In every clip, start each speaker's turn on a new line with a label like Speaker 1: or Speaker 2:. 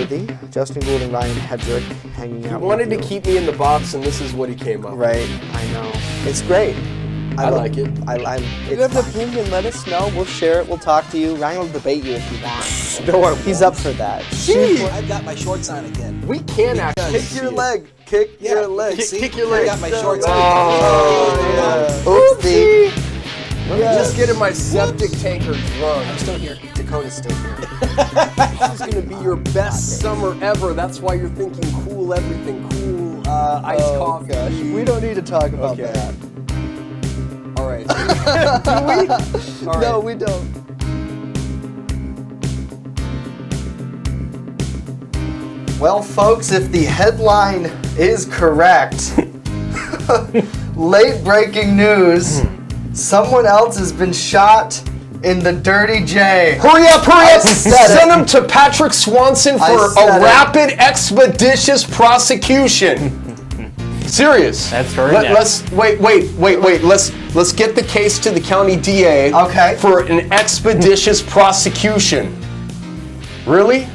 Speaker 1: Noteworthy. Justin Gould and Ryan Hedrick hanging out.
Speaker 2: He wanted to keep me in the box, and this is what he came up with.
Speaker 1: Right, I know. It's great.
Speaker 2: I like it.
Speaker 1: If you have an opinion, let us know. We'll share it. We'll talk to you. Ryan will debate you if you want.
Speaker 2: No,
Speaker 1: He's up for that.
Speaker 2: Gee,
Speaker 3: I've got my shorts on again.
Speaker 2: we can actually
Speaker 1: Kick your leg. Kick your leg.
Speaker 2: Kick your leg.
Speaker 3: I got my shorts on.
Speaker 1: Oh, yeah. Oopsie.
Speaker 2: Let me just get in my septic tanker drunk.
Speaker 3: I'm still here.
Speaker 1: Dakota's still here.
Speaker 2: This is going to be your best summer ever. That's why you're thinking cool everything. Cool iced coffee.
Speaker 1: Gosh. We don't need to talk about
Speaker 2: Okay.
Speaker 1: that.
Speaker 2: All right. Do we? All right.
Speaker 1: No, we don't. Well, folks, if the headline is correct, late breaking news, someone else has been shot in the Dirty J.
Speaker 2: Hurry up, hurry up!
Speaker 1: said
Speaker 2: Send him to Patrick Swanson for a
Speaker 1: said it.
Speaker 2: rapid, expeditious prosecution. Serious.
Speaker 4: That's correct.
Speaker 2: Let's wait. Let's get the case to the county DA.
Speaker 1: Okay.
Speaker 2: For an expeditious prosecution. Really?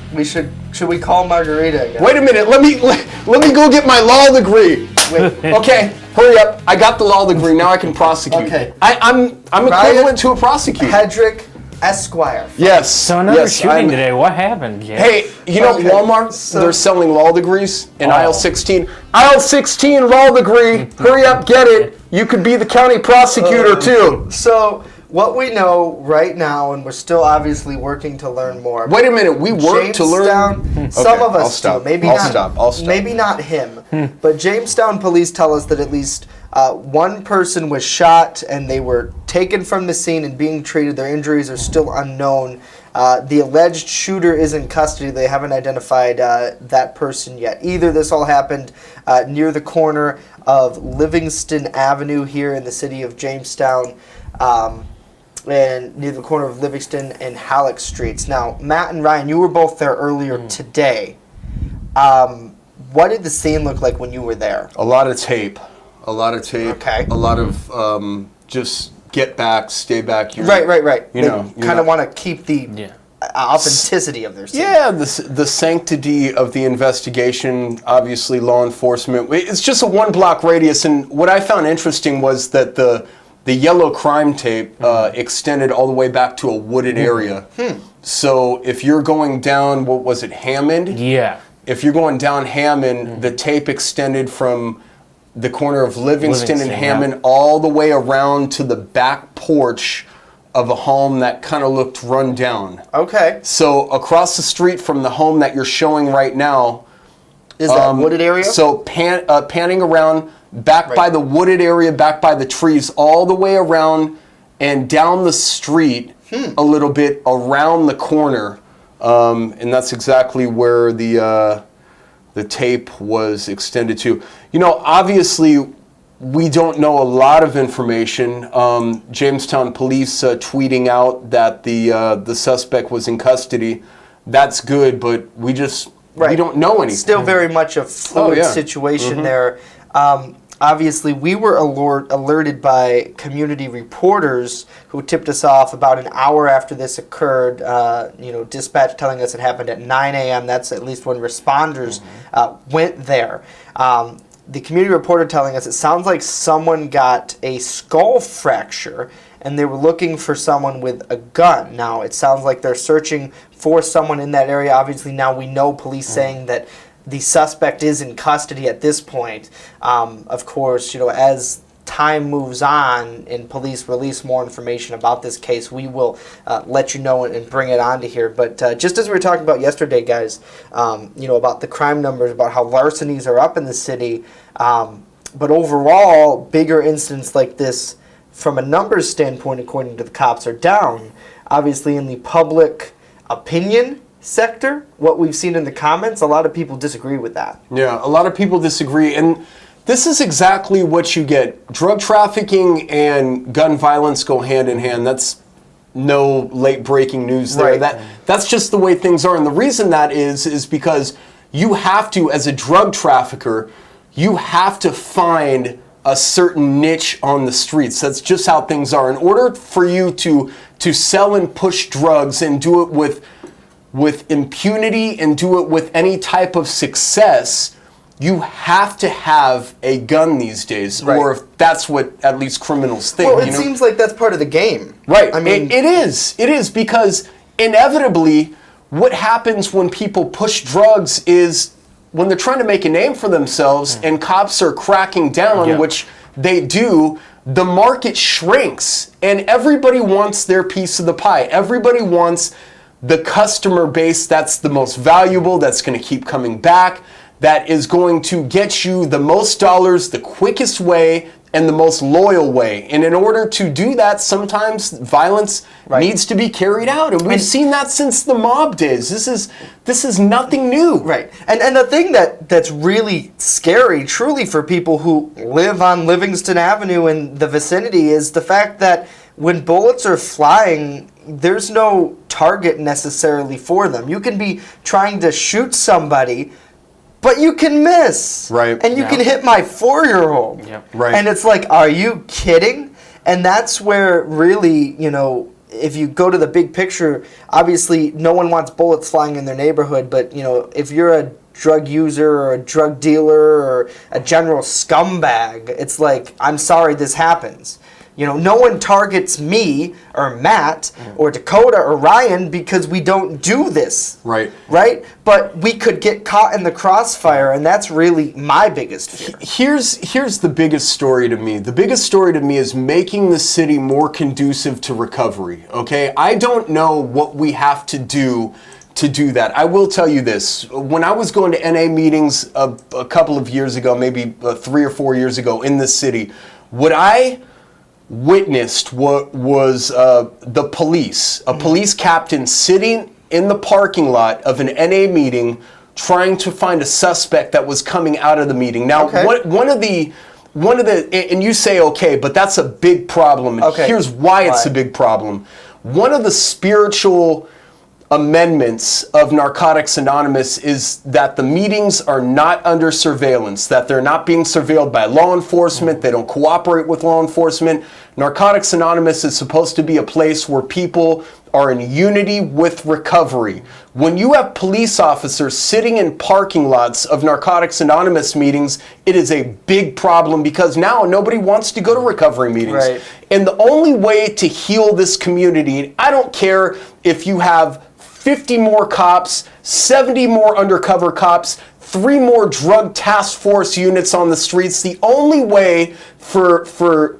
Speaker 1: Should we call Margarita again?
Speaker 2: Wait a minute. Let me go get my law degree.
Speaker 1: Wait.
Speaker 2: Okay. Hurry up. I got the law degree. Now I can prosecute.
Speaker 1: Okay.
Speaker 2: I'm equivalent to a prosecutor.
Speaker 1: Hedrick Esquire.
Speaker 2: Yes.
Speaker 4: So another
Speaker 2: yes,
Speaker 4: shooting
Speaker 2: I'm-
Speaker 4: today. What happened, Jay?
Speaker 2: Hey, you know
Speaker 1: Okay,
Speaker 2: Walmart?
Speaker 1: so-
Speaker 2: They're selling law degrees in
Speaker 4: Oh.
Speaker 2: aisle 16. Aisle 16 law degree. Hurry up, get it. You could be the county prosecutor too.
Speaker 1: So, what we know right now, and we're still obviously working to learn more.
Speaker 2: Wait a minute. We work to learn.
Speaker 1: Jamestown, some of us
Speaker 2: I'll stop.
Speaker 1: do. Maybe
Speaker 2: I'll
Speaker 1: not.
Speaker 2: stop. I'll stop.
Speaker 1: Maybe not him. But Jamestown police tell us that at least one person was shot, and they were taken from the scene and being treated. Their injuries are still unknown. The alleged shooter is in custody. They haven't identified that person yet. Either this all happened near the corner of Livingston Avenue here in the city of Jamestown, and near the corner of Livingston and Halleck Streets. Now, Matt and Ryan, you were both there earlier today. What did the scene look like when you were there?
Speaker 2: A lot of tape. A lot of tape.
Speaker 1: Okay.
Speaker 2: A lot of just get back, stay back.
Speaker 1: Right.
Speaker 2: You
Speaker 1: They
Speaker 2: know,
Speaker 1: kind of want to keep the
Speaker 4: Yeah.
Speaker 1: authenticity of their scene.
Speaker 2: Yeah, the sanctity of the investigation, obviously law enforcement. It's just a 1 block radius, and what I found interesting was that the yellow crime tape extended all the way back to a wooded area. So if you're going down, what was it, Hammond?
Speaker 4: Yeah.
Speaker 2: If you're going down Hammond, the tape extended from the corner of Livingston and
Speaker 4: Livingston,
Speaker 2: Hammond
Speaker 4: yeah.
Speaker 2: all the way around to the back porch of a home that kind of looked run down.
Speaker 1: Okay.
Speaker 2: So across the street from the home that you're showing right now,
Speaker 1: Is that wooded area?
Speaker 2: so panning around, back by the wooded area, back by the trees, all the way around and down the street a little bit around the corner, and that's exactly where the tape was extended to. You know, obviously, we don't know a lot of information. Jamestown police tweeting out that the suspect was in custody. That's good, but we don't know anything.
Speaker 1: Still very much a fluid situation there. Obviously, we were alerted by community reporters who tipped us off about an hour after this occurred. Dispatch telling us it happened at 9 a.m. That's at least when responders went there. The community reporter telling us it sounds like someone got a skull fracture and they were looking for someone with a gun. Now, it sounds like they're searching for someone in that area. Obviously, now we know police saying that the suspect is in custody at this point. Of course, as time moves on and police release more information about this case, we will let you know and bring it onto here. But just as we were talking about yesterday, guys, about the crime numbers, about how larcenies are up in the city, but overall, bigger incidents like this, from a numbers standpoint, according to the cops, are down. Obviously, in the public opinion sector, what we've seen in the comments, a lot of people disagree with that.
Speaker 2: Yeah, a lot of people disagree, and this is exactly what you get. Drug trafficking and gun violence go hand in hand. That's no late breaking news there.
Speaker 1: Right.
Speaker 2: That's just the way things are, and the reason that is because you have to, as a drug trafficker, you have to find a certain niche on the streets. That's just how things are. In order for you to sell and push drugs and do it with with impunity and do it with any type of success, you have to have a gun these days, or if that's what at least criminals think.
Speaker 1: Well, it seems like that's part of the game.
Speaker 2: Right. I mean, it is. It is, because inevitably what happens when people push drugs is when they're trying to make a name for themselves and cops are cracking down, which they do, the market shrinks and everybody wants their piece of the pie. Everybody wants the customer base that's the most valuable, that's going to keep coming back, that is going to get you the most dollars the quickest way and the most loyal way. And in order to do that, sometimes violence needs to be carried out. And we've seen that since the mob days. This is nothing new.
Speaker 1: Right. And the thing that's really scary, truly, for people who live on Livingston Avenue and the vicinity is the fact that when bullets are flying, there's no target necessarily for them. You can be trying to shoot somebody, but you can miss.
Speaker 2: Right.
Speaker 1: And you can hit my 4-year-old.
Speaker 3: Yep.
Speaker 2: Right.
Speaker 1: And it's like, are you kidding? And that's where really, if you go to the big picture, obviously no one wants bullets flying in their neighborhood, but, if you're a drug user or a drug dealer or a general scumbag, it's like, I'm sorry this happens. No one targets me or Matt or Dakota or Ryan because we don't do this.
Speaker 2: Right.
Speaker 1: Right? But we could get caught in the crossfire, and that's really my biggest fear.
Speaker 2: Here's the biggest story to me. The biggest story to me is making the city more conducive to recovery, okay? I don't know what we have to do that. I will tell you this. When I was going to NA meetings a couple of years ago, maybe 3 or 4 years ago in this city, what I witnessed what was the police, a police captain sitting in the parking lot of an NA meeting trying to find a suspect that was coming out of the meeting. Now, one of the, and you say okay, but that's a big problem. And here's why it's a big problem. One of the spiritual amendments of Narcotics Anonymous is that the meetings are not under surveillance, that they're not being surveilled by law enforcement, they don't cooperate with law enforcement. Narcotics Anonymous is supposed to be a place where people are in unity with recovery. When you have police officers sitting in parking lots of Narcotics Anonymous meetings, it is a big problem because now nobody wants to go to recovery meetings.
Speaker 1: Right.
Speaker 2: And the only way to heal this community, I don't care if you have 50 more cops, 70 more undercover cops, 3 more drug task force units on the streets. The only way for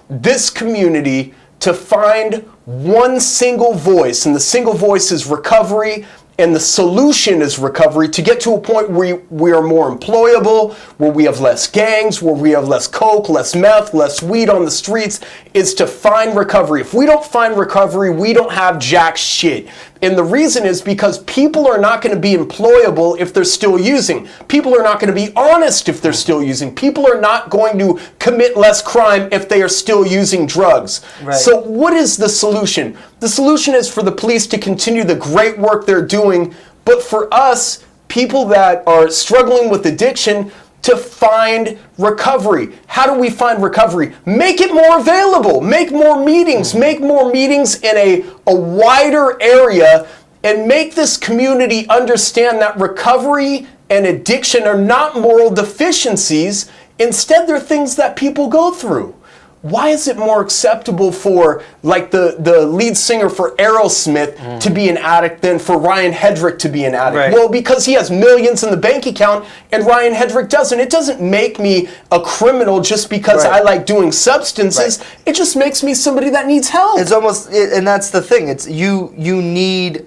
Speaker 2: this community to find one single voice, and the single voice is recovery, and the solution is recovery, to get to a point where we are more employable, where we have less gangs, where we have less coke, less meth, less weed on the streets, is to find recovery. If we don't find recovery, we don't have jack shit. And the reason is because people are not going to be employable if they're still using. People are not going to be honest if they're still using. People are not going to commit less crime if they are still using drugs.
Speaker 1: Right.
Speaker 2: So what is the solution? The solution is for the police to continue the great work they're doing, but for us, people that are struggling with addiction, to find recovery. How do we find recovery? Make it more available. Make more meetings. Make more meetings in a wider area, and make this community understand that recovery and addiction are not moral deficiencies. Instead, they're things that people go through. Why is it more acceptable for, like, the lead singer for Aerosmith to be an addict than for Ryan Hedrick to be an addict?
Speaker 1: Right.
Speaker 2: Well, because he has millions in the bank account and Ryan Hedrick doesn't. It doesn't make me a criminal just because I like doing substances. It just makes me somebody that needs help.
Speaker 1: It's almost, and that's the thing. It's you need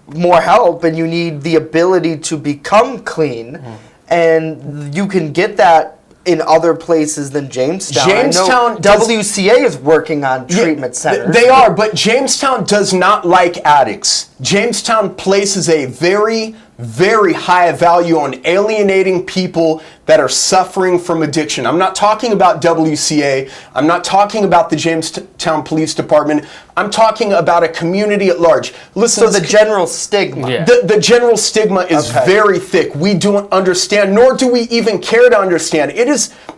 Speaker 1: more help, and you need the ability to become clean, and you can get that in other places than Jamestown. I know WCA is working on treatment centers.
Speaker 2: They are, but Jamestown does not like addicts. Jamestown places a very, very high value on alienating people that are suffering from addiction. I'm not talking about WCA. I'm not talking about the Jamestown Police Department. I'm talking about a community at large. Listen,
Speaker 1: so the general stigma.
Speaker 3: Yeah.
Speaker 2: The general stigma is very thick. We don't understand, nor do we even care to understand.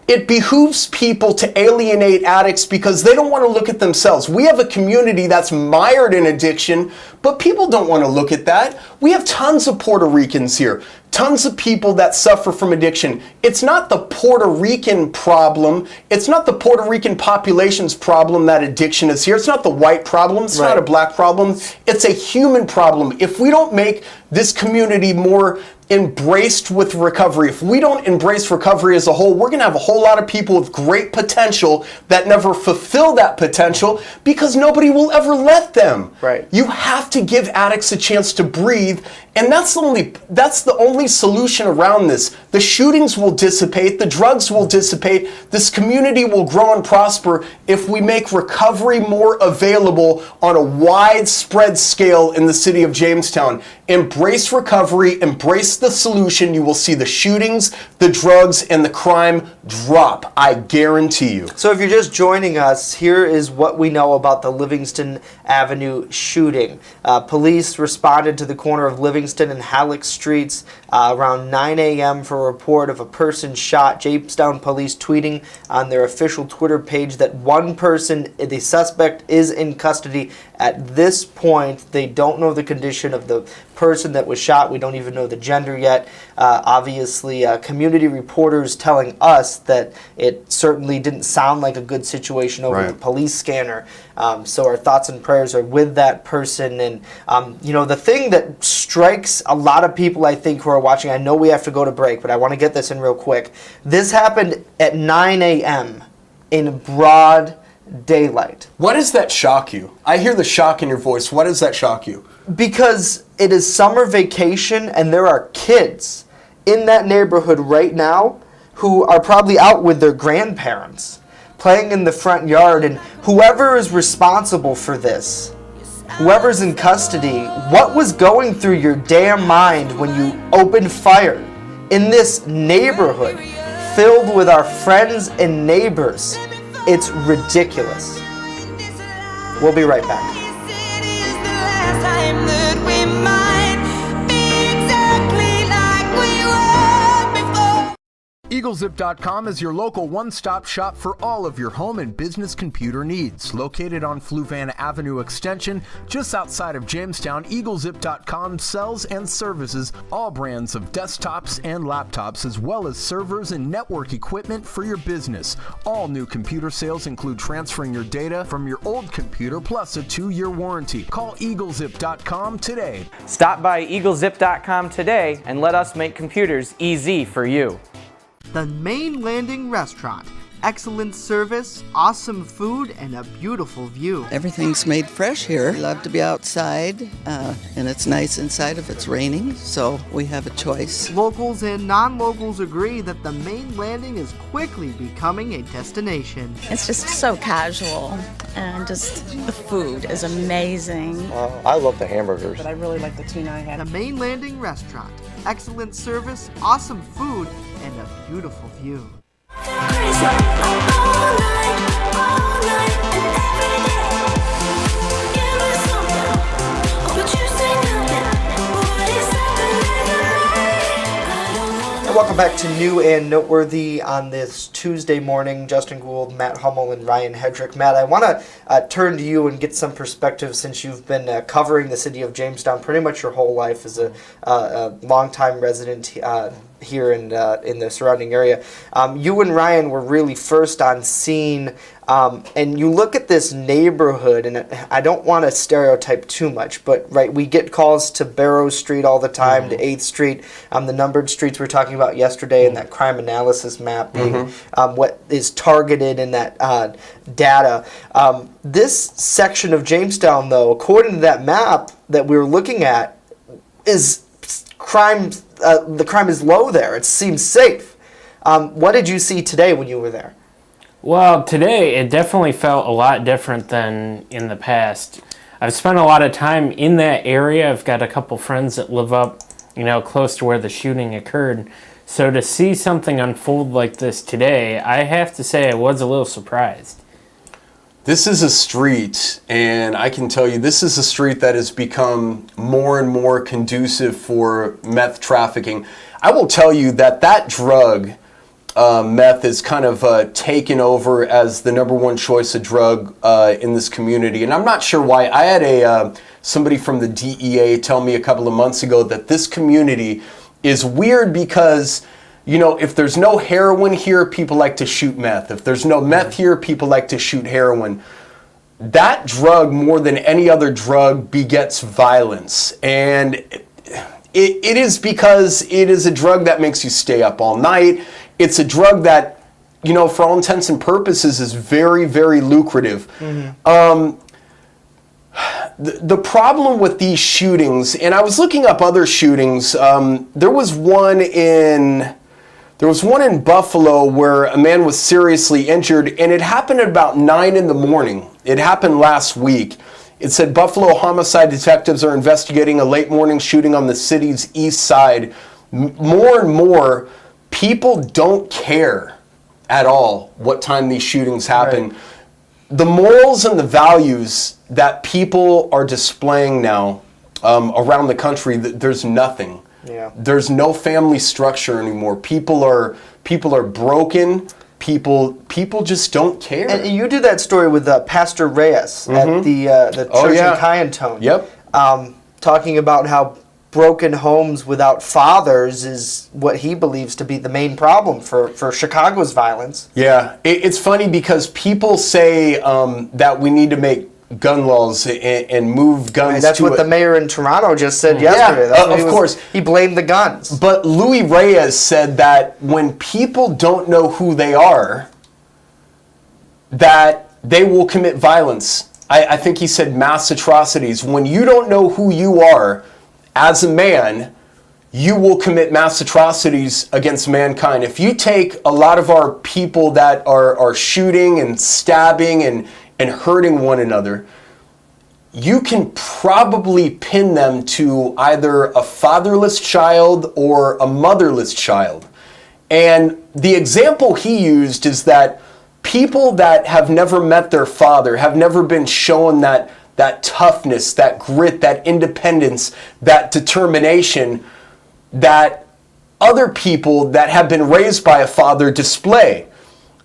Speaker 2: It behooves people to alienate addicts because they don't want to look at themselves. We have a community that's mired in addiction, but people People don't want to look at that. We have tons of Puerto Ricans here. Tons of people that suffer from addiction. It's not the Puerto Rican problem. It's not the Puerto Rican population's problem that addiction is here. It's not the white problem. It's not a black problem. It's a human problem. If we don't make this community more embraced with recovery, if we don't embrace recovery as a whole, we're going to have a whole lot of people with great potential that never fulfill that potential because nobody will ever let them.
Speaker 1: Right.
Speaker 2: You have to give addicts a chance to breathe, and that's the only solution around this. The shootings will dissipate, the drugs will dissipate, this community will grow and prosper if we make recovery more available on a widespread scale in the city of Jamestown. Embrace recovery, embrace the solution. You will see the shootings, the drugs, and the crime drop. I guarantee you.
Speaker 1: So if you're just joining us, here is what we know about the Livingston Avenue shooting. Police responded to the corner of Livingston and Halleck Streets around 9 a.m. for a report of a person shot. Jamestown police tweeting on their official Twitter page that one person, the suspect, is in custody. At this point, they don't know the condition of the person that was shot. We don't even know the gender yet. Obviously, community reporters telling us that it certainly didn't sound like a good situation over the police scanner. So our thoughts and prayers are with that person. And, the thing that strikes a lot of people, I think, who are watching, I know we have to go to break, but I want to get this in real quick. This happened at 9 a.m. in broad daylight.
Speaker 2: Why does that shock you? I hear the shock in your voice. Why does that shock you?
Speaker 1: Because it is summer vacation and there are kids in that neighborhood right now who are probably out with their grandparents playing in the front yard, and whoever is responsible for this, whoever's in custody, what was going through your damn mind when you opened fire in this neighborhood filled with our friends and neighbors? It's ridiculous. We'll be right back.
Speaker 3: EagleZip.com is your local one-stop shop for all of your home and business computer needs. Located on Fluvanna Avenue Extension, just outside of Jamestown, EagleZip.com sells and services all brands of desktops and laptops, as well as servers and network equipment for your business. All new computer sales include transferring your data from your old computer plus a 2-year warranty. Call EagleZip.com today.
Speaker 4: Stop by EagleZip.com today and let us make computers easy for you.
Speaker 1: The Main Landing Restaurant. Excellent service, awesome food, and a beautiful view.
Speaker 5: Everything's made fresh here. We love to be outside, and it's nice inside if it's raining, so we have a choice.
Speaker 1: Locals and non-locals agree that the Main Landing is quickly becoming a destination.
Speaker 6: It's just so casual, and just the food is amazing.
Speaker 7: I love the hamburgers.
Speaker 8: But I really like the tuna I had.
Speaker 1: The Main Landing Restaurant. Excellent service, awesome food, and a beautiful view. Welcome back to New and Noteworthy on this Tuesday morning. Justin Gould, Matt Hummel, and Ryan Hedrick. Matt, I want to turn to you and get some perspective since you've been covering the city of Jamestown pretty much your whole life as a longtime resident here in the surrounding area. You and Ryan were really first on scene, and you look at this neighborhood, and I don't want to stereotype too much, but we get calls to Barrow Street all the time, to 8th Street, the numbered streets we were talking about yesterday, and that crime analysis map being what is targeted in that data. This section of Jamestown, though, according to that map that we were looking at, is crime. The crime is low there. It seems safe. What did you see today when you were there?
Speaker 9: Well, today it definitely felt a lot different than in the past. I've spent a lot of time in that area. I've got a couple friends that live up, close to where the shooting occurred. So to see something unfold like this today, I have to say I was a little surprised.
Speaker 2: This is a street, and I can tell you this is a street that has become more and more conducive for meth trafficking. I will tell you that drug, meth, is kind of taken over as the #1 choice of drug in this community, and I'm not sure why. I had a somebody from the DEA tell me a couple of months ago that this community is weird because, you know, if there's no heroin here, people like to shoot meth. If there's no meth here, people like to shoot heroin. That drug, more than any other drug, begets violence. And it is because it is a drug that makes you stay up all night. It's a drug that, you know, for all intents and purposes, is very, very lucrative. The problem with these shootings, and I was looking up other shootings. There was one in Buffalo where a man was seriously injured, and it happened at about 9 in the morning. It happened last week. It said Buffalo homicide detectives are investigating a late morning shooting on the city's east side. More and more, people don't care at all what time these shootings happen. Right. The morals and the values that people are displaying now around the country, there's nothing. Yeah. There's no family structure anymore. People are broken. People just don't care.
Speaker 1: And you did that story with Pastor Reyes at the church in Kyantone.
Speaker 2: Yep.
Speaker 1: Talking about how broken homes without fathers is what he believes to be the main problem for Chicago's violence.
Speaker 2: Yeah. It's funny because people say that we need to make gun laws and move guns.
Speaker 1: Right, that's what the mayor in Toronto just said yesterday.
Speaker 2: Yeah, of course.
Speaker 1: He blamed the guns.
Speaker 2: But Louis Reyes said that when people don't know who they are, that they will commit violence. I think he said mass atrocities. When you don't know who you are as a man, you will commit mass atrocities against mankind. If you take a lot of our people that are shooting and stabbing and hurting one another, you can probably pin them to either a fatherless child or a motherless child. And the example he used is that people that have never met their father, have never been shown that toughness, that grit, that independence, that determination that other people that have been raised by a father display.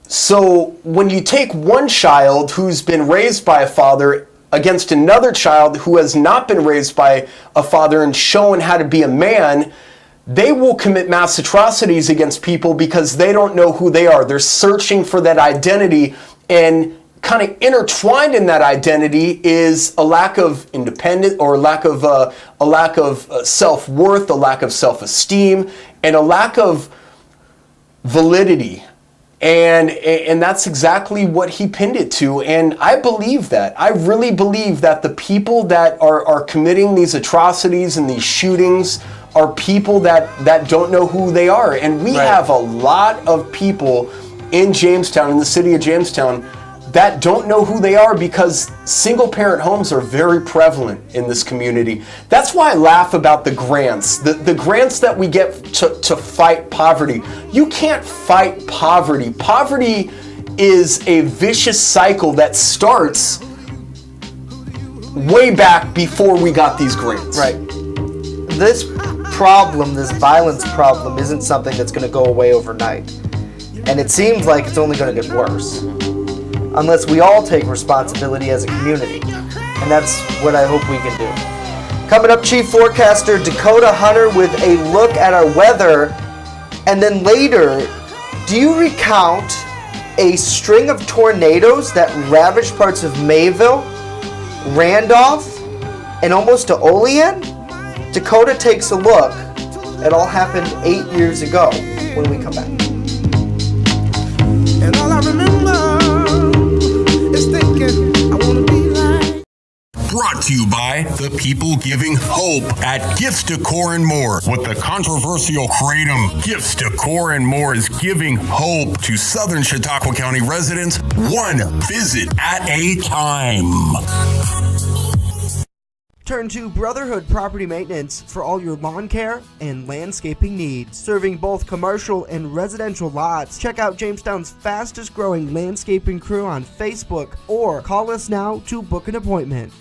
Speaker 2: So when you take one child who's been raised by a father against another child who has not been raised by a father and shown how to be a man, they will commit mass atrocities against people because they don't know who they are. They're searching for that identity, and kind of intertwined in that identity is a lack of independence, or a lack of self-worth, a lack of self-esteem, and a lack of validity. And that's exactly what he pinned it to. And I believe that. I really believe that the people that are committing these atrocities and these shootings are people that don't know who they are. And we have a lot of people in Jamestown, in the city of Jamestown, that don't know who they are because single-parent homes are very prevalent in this community. That's why I laugh about the grants. The grants that we get to fight poverty. You can't fight poverty. Poverty is a vicious cycle that starts way back before we got these grants.
Speaker 1: Right. This problem, this violence problem, isn't something that's going to go away overnight. And it seems like it's only going to get worse, unless we all take responsibility as a community. And that's what I hope we can do. Coming up, Chief Forecaster Dakota Hunter with a look at our weather. And then later, do you recount a string of tornadoes that ravaged parts of Mayville, Randolph, and almost to Olean? Dakota takes a look. It all happened 8 years ago when we come back.
Speaker 7: And all I remember is thinking I want to be like.
Speaker 8: Brought to you by the people giving hope at Gifts Decor and More. With the controversial kratom, Gifts Decor and More is giving hope to Southern Chautauqua County residents, one visit at a time.
Speaker 1: Turn to Brotherhood Property Maintenance for all your lawn care and landscaping needs. Serving both commercial and residential lots. Check out Jamestown's fastest growing landscaping crew on Facebook or call us now to book an appointment.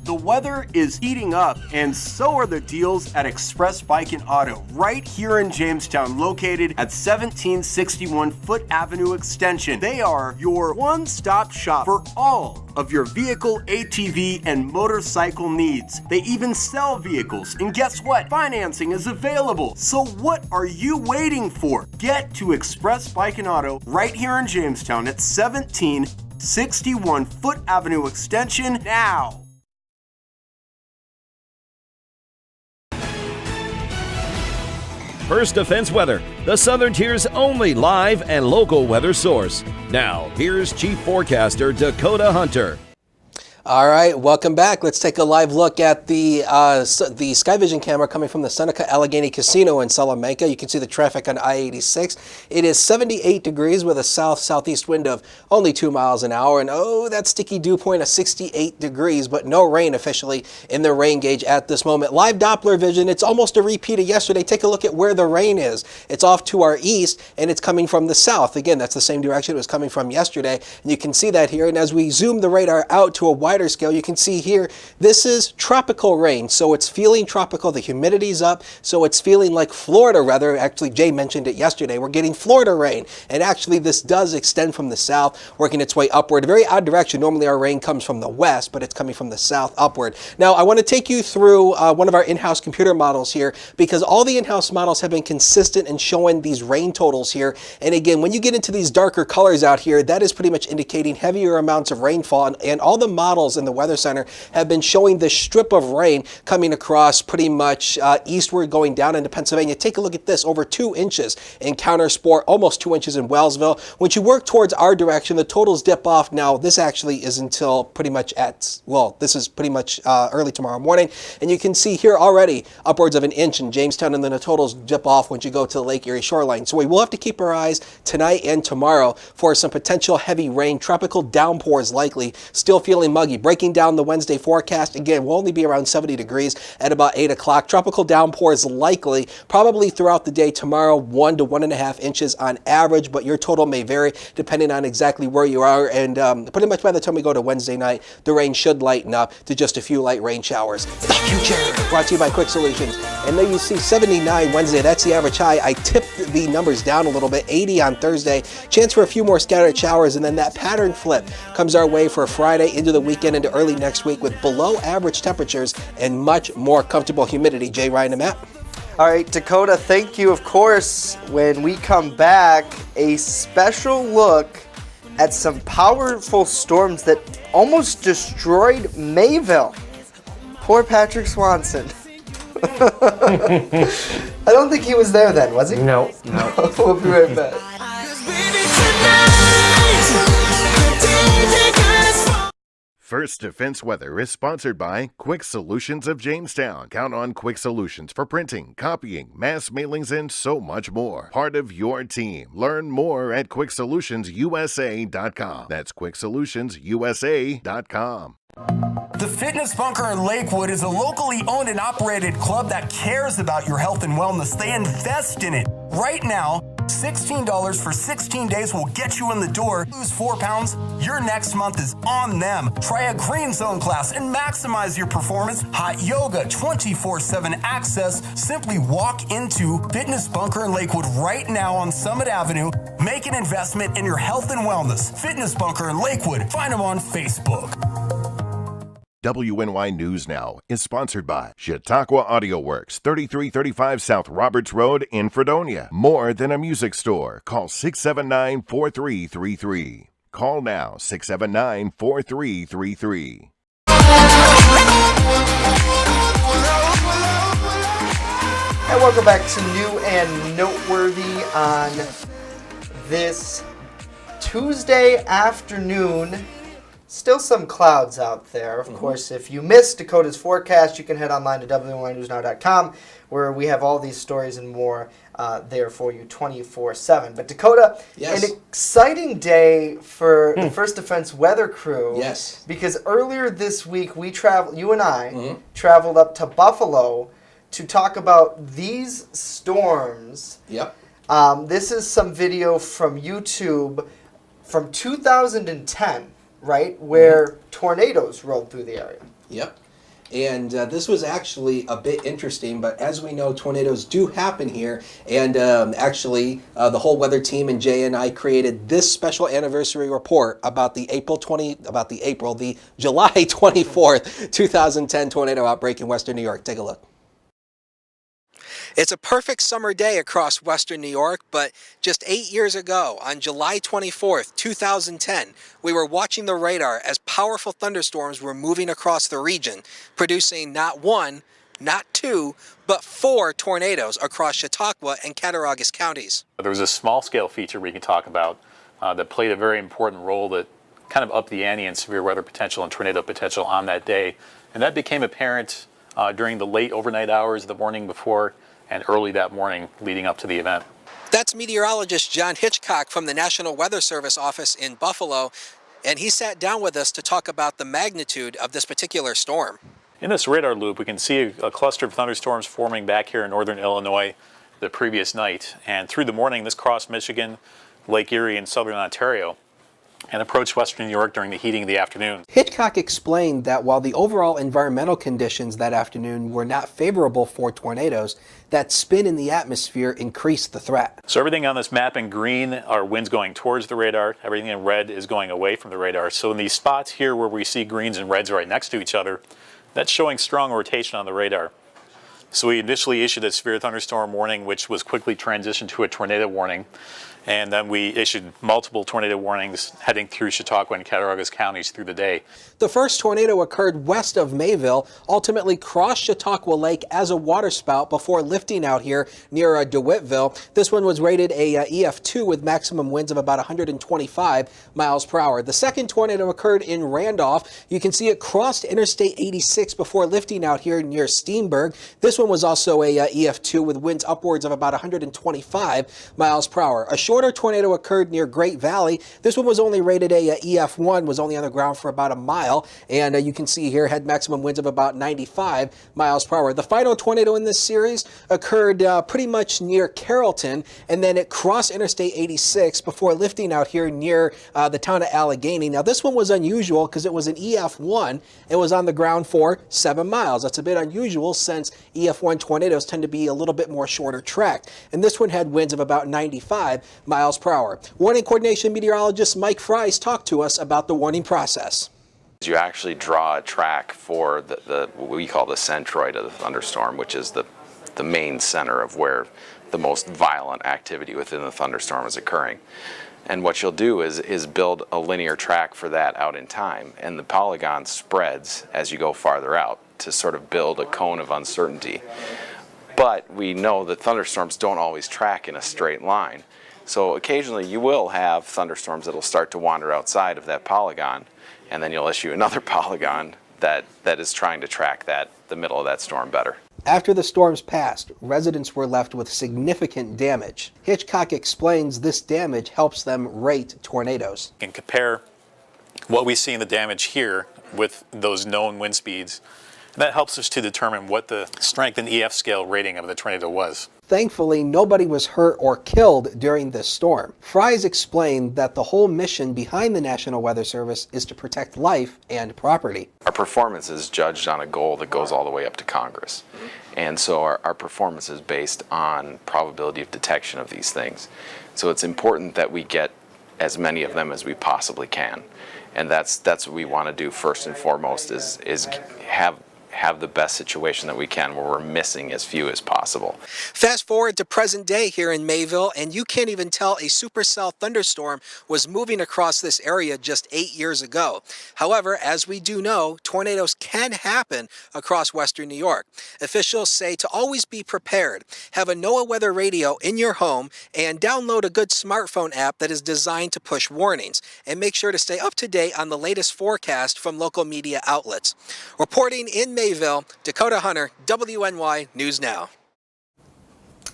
Speaker 8: The
Speaker 2: The weather is heating up, and so are the deals at Express Bike and Auto, right here in Jamestown, located at 1761 Foot Avenue Extension. They are your one-stop shop for all of your vehicle, ATV, and motorcycle needs. They even sell vehicles, and guess what? Financing is available. So what are you waiting for? Get to Express Bike and Auto right here in Jamestown at 1761 Foot Avenue Extension now.
Speaker 10: First Defense Weather, the Southern Tier's only live and local weather source. Now, here's Chief Forecaster Dakota Hunter.
Speaker 11: All right, welcome back. Let's take a live look at the Sky Vision camera coming from the Seneca Allegheny Casino in Salamanca. You can see the traffic on I-86. It is 78 degrees with a south-southeast wind of only 2 miles an hour. And oh, that sticky dew point of 68 degrees, but no rain officially in the rain gauge at this moment. Live Doppler vision, it's almost a repeat of yesterday. Take a look at where the rain is. It's off to our east, and it's coming from the south. Again, that's the same direction it was coming from yesterday. And you can see that here. And as we zoom the radar out to a wider scale, you can see here, this is tropical rain, so it's feeling tropical. The humidity's up, so it's feeling like Florida rather. Actually, Jay mentioned it yesterday. We're getting Florida rain, and actually this does extend from the south, working its way upward. A very odd direction. Normally our rain comes from the west, but it's coming from the south upward. Now, I want to take you through one of our in-house computer models here, because all the in-house models have been consistent in showing these rain totals here. And again, when you get into these darker colors out here, that is pretty much indicating heavier amounts of rainfall, and all the models in the Weather Center have been showing this strip of rain coming across pretty much eastward, going down into Pennsylvania. Take a look at this, over 2 inches in Countersport, almost 2 inches in Wellsville. Once you work towards our direction, the totals dip off. Now, this actually is until pretty much this is pretty much early tomorrow morning. And you can see here already upwards of 1 inch in Jamestown, and then the totals dip off once you go to the Lake Erie shoreline. So we will have to keep our eyes tonight and tomorrow for some potential heavy rain, tropical downpours likely, still feeling muggy. Breaking down the Wednesday forecast, again, will only be around 70 degrees at about 8 o'clock. Tropical downpours likely, probably throughout the day tomorrow, 1 to 1.5 inches on average, but your total may vary depending on exactly where you are. And pretty much by the time we go to Wednesday night, the rain should lighten up to just a few light rain showers. The future, brought to you by Quick Solutions. And then you see 79 Wednesday, that's the average high. I tipped the numbers down a little bit, 80 on Thursday. Chance for a few more scattered showers, and then that pattern flip comes our way for Friday into the weekend, into early next week, with below average temperatures and much more comfortable humidity. Jay, Ryan, and Matt.
Speaker 1: All right, Dakota, thank you. Of course, when we come back, a special look at some powerful storms that almost destroyed Mayville. Poor Patrick Swanson. I don't think he was there then, was he?
Speaker 9: No.
Speaker 1: We'll be right back.
Speaker 12: First Defense Weather is sponsored by Quick Solutions of Jamestown. Count on Quick Solutions for printing, copying, mass mailings, and so much more. Part of your team. Learn more at QuickSolutionsUSA.com. That's QuickSolutionsUSA.com.
Speaker 2: The Fitness Bunker in Lakewood is a locally owned and operated club that cares about your health and wellness. They invest in it. Right now, $16 for 16 days will get you in the door. Lose 4 pounds, your next month is on them. Try a green zone class and maximize your performance. Hot yoga, 24/7 access. Simply walk into Fitness Bunker in Lakewood right now on Summit Avenue. Make an investment in your health and wellness. Fitness Bunker in Lakewood. Find them on Facebook.
Speaker 12: WNY News Now is sponsored by Chautauqua Audio Works, 3335 South Roberts Road in Fredonia. More than a music store. Call 679-4333. Call now, 679-4333.
Speaker 1: And welcome back to New and Noteworthy on this Tuesday afternoon. Still some clouds out there. Of course, if you missed Dakota's forecast, you can head online to WNYNewsNow.com, where we have all these stories and more there for you 24/7. But Dakota,
Speaker 11: yes,
Speaker 1: an exciting day for the First Defense weather crew.
Speaker 11: Yes.
Speaker 1: Because earlier this week, you and I traveled up to Buffalo to talk about these storms.
Speaker 11: Yep.
Speaker 1: This is some video from YouTube from 2010. Right, where tornadoes rolled through the area.
Speaker 11: Yep. And this was actually a bit interesting, but as we know, tornadoes do happen here. And actually, the whole weather team and Jay and I created this special anniversary report about the July 24th, 2010 tornado outbreak in Western New York. Take a look. It's a perfect summer day across Western New York, but just 8 years ago, on July 24th, 2010, we were watching the radar as powerful thunderstorms were moving across the region, producing not one, not two, but 4 tornadoes across Chautauqua and Cattaraugus counties.
Speaker 13: There was a small-scale feature we can talk about that played a very important role that kind of upped the ante in severe weather potential and tornado potential on that day, and that became apparent during the late overnight hours of the morning before and early that morning leading up to the event.
Speaker 11: That's meteorologist John Hitchcock from the National Weather Service office in Buffalo, and he sat down with us to talk about the magnitude of this particular storm.
Speaker 13: In this radar loop, we can see a cluster of thunderstorms forming back here in northern Illinois the previous night, and through the morning this crossed Michigan, Lake Erie, and southern Ontario, and approached western New York during the heating of the afternoon.
Speaker 11: Hitchcock explained that while the overall environmental conditions that afternoon were not favorable for tornadoes, that spin in the atmosphere increased the threat.
Speaker 13: So everything on this map in green are winds going towards the radar, everything in red is going away from the radar. So in these spots here where we see greens and reds right next to each other, that's showing strong rotation on the radar. So we initially issued a severe thunderstorm warning, which was quickly transitioned to a tornado warning. And then we issued multiple tornado warnings heading through Chautauqua and Cattaraugus counties through the day.
Speaker 11: The first tornado occurred west of Mayville, ultimately crossed Chautauqua Lake as a waterspout before lifting out here near DeWittville. This one was rated a EF2 with maximum winds of about 125 miles per hour. The second tornado occurred in Randolph. You can see it crossed Interstate 86 before lifting out here near Steenburg. This one was also a EF2 with winds upwards of about 125 miles per hour. A shorter tornado occurred near Great Valley. This one was only rated a EF1, was only on the ground for about a mile, and you can see here had maximum winds of about 95 miles per hour. The final tornado in this series occurred pretty much near Carrollton, and then it crossed Interstate 86 before lifting out here near the town of Allegheny. Now this one was unusual because it was an EF1. It was on the ground for 7 miles. That's a bit unusual since EF1 tornadoes tend to be a little bit more shorter tracked, and this one had winds of about 95 miles per hour. Warning coordination meteorologist Mike Fries talked to us about the warning process.
Speaker 14: You actually draw a track for the what we call the centroid of the thunderstorm, which is the main center of where the most violent activity within the thunderstorm is occurring. And what you'll do is build a linear track for that out in time, and the polygon spreads as you go farther out to sort of build a cone of uncertainty. But we know that thunderstorms don't always track in a straight line. So occasionally you will have thunderstorms that will start to wander outside of that polygon, and then you'll issue another polygon that is trying to track the middle of that storm better.
Speaker 11: After the storms passed, residents were left with significant damage. Hitchcock explains this damage helps them rate tornadoes.
Speaker 13: And compare what we see in the damage here with those known wind speeds. And that helps us to determine what the strength and EF scale rating of the tornado was.
Speaker 11: Thankfully, nobody was hurt or killed during this storm. Fries explained that the whole mission behind the National Weather Service is to protect life and property.
Speaker 14: Our performance is judged on a goal that goes all the way up to Congress. And so our performance is based on probability of detection of these things. So it's important that we get as many of them as we possibly can. And that's what we want to do first and foremost is have the best situation that we can where we're missing as few as possible.
Speaker 11: Fast forward to present day here in Mayville, and you can't even tell a supercell thunderstorm was moving across this area just 8 years ago. However, as we do know, tornadoes can happen across western New York. Officials say to always be prepared. Have a NOAA weather radio in your home and download a good smartphone app that is designed to push warnings. And make sure to stay up to date on the latest forecast from local media outlets. Reporting in Mayville, Dakota Hunter, WNY News Now.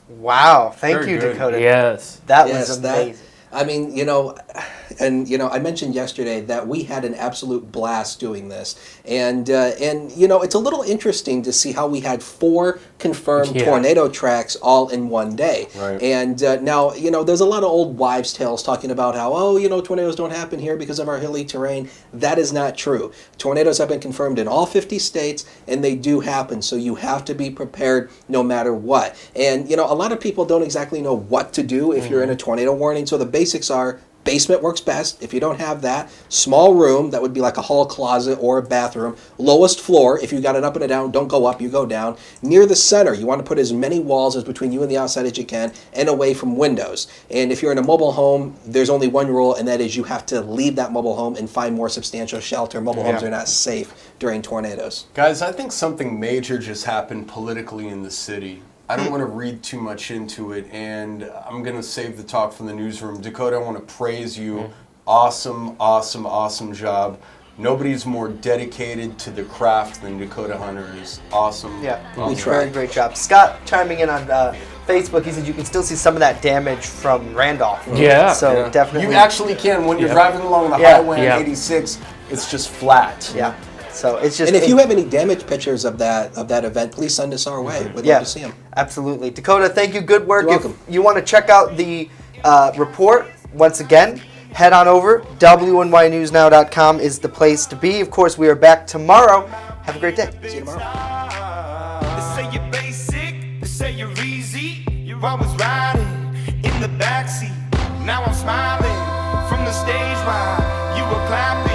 Speaker 1: Wow, thank
Speaker 9: Very
Speaker 1: you,
Speaker 9: good.
Speaker 1: Dakota.
Speaker 9: Yes.
Speaker 1: That was amazing.
Speaker 11: I mean, you know, And I mentioned yesterday that we had an absolute blast doing this, and it's a little interesting to see how we had 4 confirmed tornado tracks all in one day.
Speaker 2: Right.
Speaker 11: And now there's a lot of old wives' tales talking about how tornadoes don't happen here because of our hilly terrain. That is not true. Tornadoes have been confirmed in all 50 states, and they do happen. So you have to be prepared no matter what. And a lot of people don't exactly know what to do if you're in a tornado warning. So the basics are: basement works best. If you don't have that, small room, that would be like a hall closet or a bathroom. Lowest floor, if you got it up and a down, don't go up, you go down. Near the center, you want to put as many walls as between you and the outside as you can, and away from windows. And if you're in a mobile home, there's only one rule, and that is you have to leave that mobile home and find more substantial shelter. Mobile homes are not safe during tornadoes.
Speaker 2: Guys, I think something major just happened politically in the city. I don't want to read too much into it, and I'm going to save the talk from the newsroom. Dakota, I want to praise you. Awesome, awesome, awesome job. Nobody's more dedicated to the craft than Dakota Hunter is. Awesome.
Speaker 1: Yeah,
Speaker 2: awesome.
Speaker 1: very great job. Scott chiming in on Facebook, he said you can still see some of that damage from Randolph.
Speaker 9: Yeah.
Speaker 1: So definitely.
Speaker 2: You actually can. When you're driving along the highway on 86, it's just flat.
Speaker 1: Yeah. So it's just.
Speaker 11: And if you have any damage pictures of that event, please send us our way. We'd love to see them.
Speaker 1: Absolutely. Dakota, thank you. Good work.
Speaker 11: You're welcome.
Speaker 1: If you want to check out the report, once again, head on over. WNYNewsNow.com is the place to be. Of course, we are back tomorrow. Have a great day. See you tomorrow.
Speaker 7: They say you're basic, they say you're easy. You're always riding in the backseat. Now I'm smiling from the stage while you were clapping.